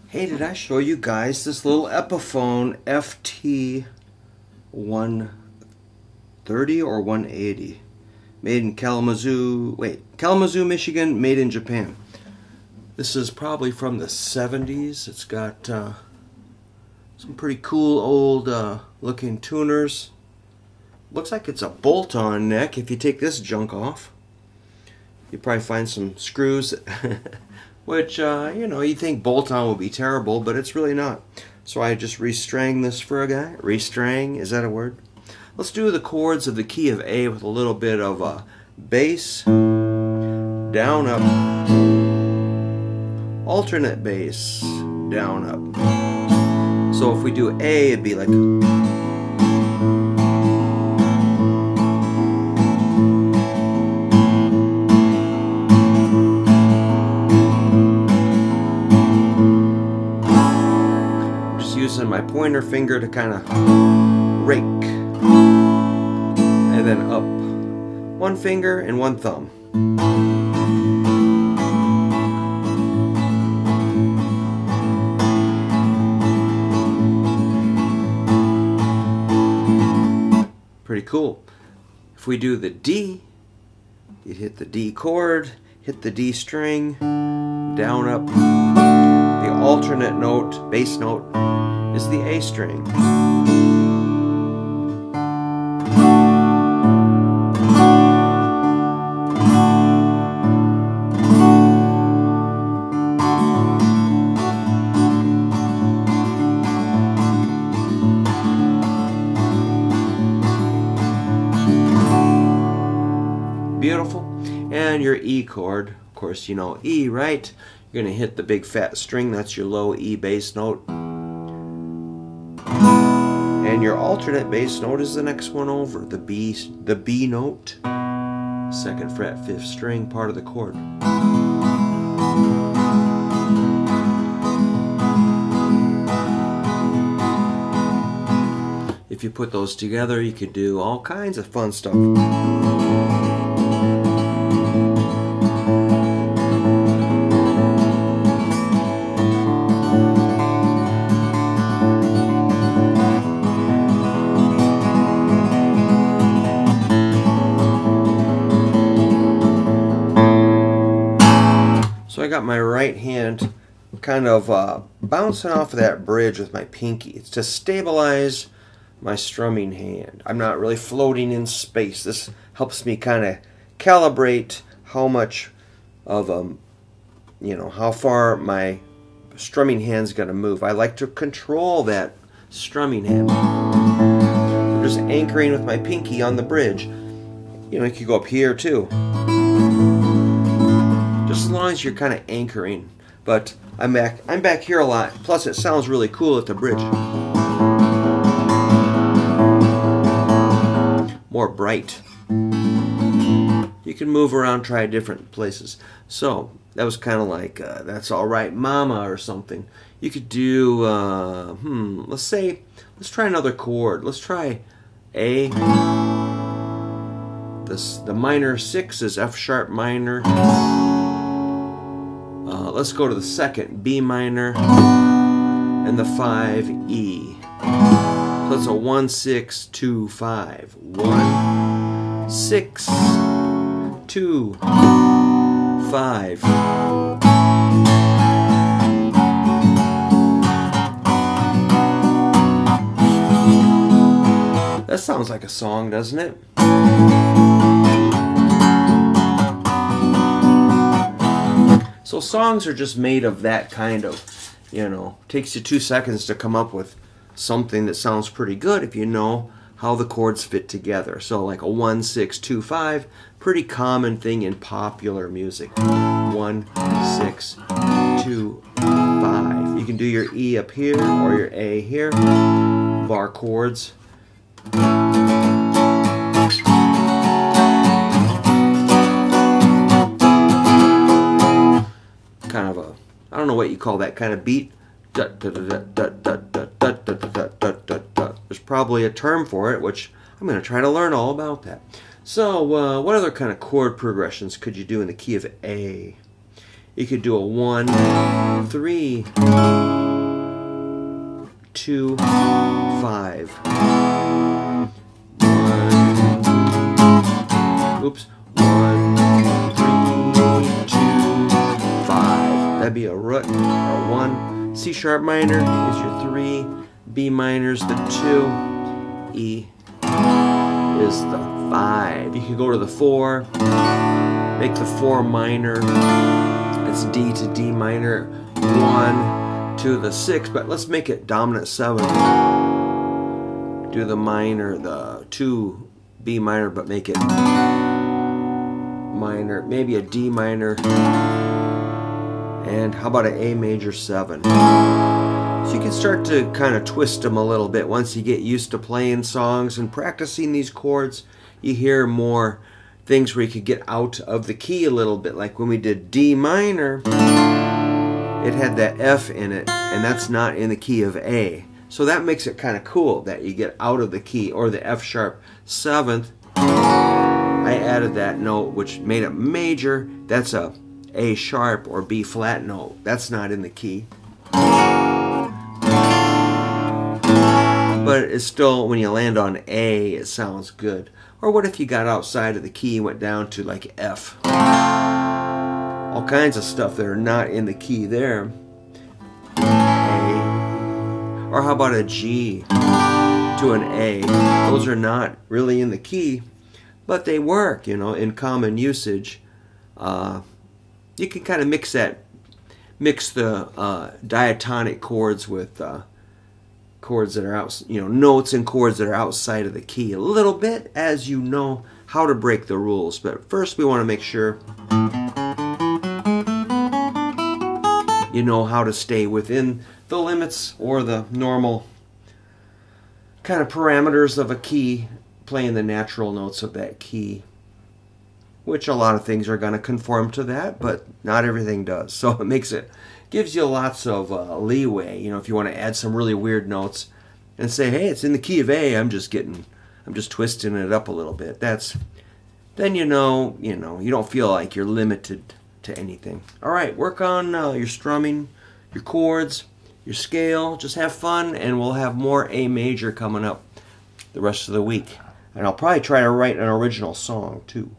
Hey, did I show you guys this little Epiphone FT 130 or 180? Made in Kalamazoo, Michigan, made in Japan. This is probably from the 70s. It's got some pretty cool old looking tuners. Looks like it's a bolt-on neck if you take this junk off. You probably find some screws which, you know, you'd think bolt-on would be terrible, but it's really not. So I just restrang this for a guy. Restrang, is that a word? Let's do the chords of the key of A with a little bit of bass, down, up, alternate bass, down, up. So if we do A, it'd be like... using my pointer finger to kind of rake, and then up one finger and one thumb. Pretty cool. If we do the D, you'd hit the D chord, hit the D string, down, up. The alternate note, bass note, is the A string. Beautiful. And your E chord, of course you know E, right? You're going to hit the big fat string, that's your low E bass note. And your alternate bass note is the next one over, the B note, 2nd fret, 5th string, part of the chord. If you put those together, you could do all kinds of fun stuff. So I got my right hand kind of bouncing off of that bridge with my pinky. It's to stabilize my strumming hand. I'm not really floating in space. This helps me kind of calibrate how much of you know, how far my strumming hand's going to move. I like to control that strumming hand. I'm just anchoring with my pinky on the bridge. You know, you could go up here too. Just as long as you're kind of anchoring. But I'm back here a lot. Plus it sounds really cool at the bridge. More bright. You can move around, try different places. So that was kind of like That's Alright Mama or something. You could do let's try another chord. Let's try A. The minor 6 is F sharp minor. Let's go to the 2nd, B minor, and the 5, E. So that's a 1, 6, 2, 5. 1, 6, 2, 5. That sounds like a song, doesn't it? So songs are just made of that kind of, you know, takes you 2 seconds to come up with something that sounds pretty good if you know how the chords fit together. So like a 1, 6, 2, 5, pretty common thing in popular music. 1, 6, 2, 5. You can do your E up here or your A here. Bar chords. Kind of a, I don't know what you call that kind of beat. There's probably a term for it, which I'm going to try to learn all about that. So what other kind of chord progressions could you do in the key of A? You could do a 1, 3, 2, 5. 1, oops, 1, 3, 2, 5. That'd be a root or 1. C sharp minor is your 3. B minor is the 2. E is the 5. You could go to the 4. Make the 4 minor. It's D to D minor. 1 to the 6, but let's make it dominant 7. Do the minor, the 2 B minor, but make it minor, maybe a D minor, and how about an A major 7? So you can start to kind of twist them a little bit once you get used to playing songs and practicing these chords. You hear more things where you could get out of the key a little bit, like when we did D minor, it had that F in it, and that's not in the key of A. So that makes it kind of cool that you get out of the key, or the F sharp 7th. I added that note, which made it major. That's a A sharp or B flat note. That's not in the key. But it's still, when you land on A, it sounds good. Or what if you got outside of the key and went down to like F? All kinds of stuff that are not in the key there. A. Or how about a G to an A? Those are not really in the key, but they work, you know, in common usage. You can kind of mix the diatonic chords with chords that are out, you know, notes and chords that are outside of the key a little bit, as you know how to break the rules. But first we want to make sure you know how to stay within the limits or the normal kind of parameters of a key, playing the natural notes of that key, which a lot of things are going to conform to that, but not everything does. So it gives you lots of leeway, you know, if you want to add some really weird notes and say, hey, it's in the key of A, I'm just twisting it up a little bit. Then you know, you don't feel like you're limited to anything. All right, work on your strumming, your chords, your scale. Just have fun, and we'll have more A major coming up the rest of the week. And I'll probably try to write an original song too.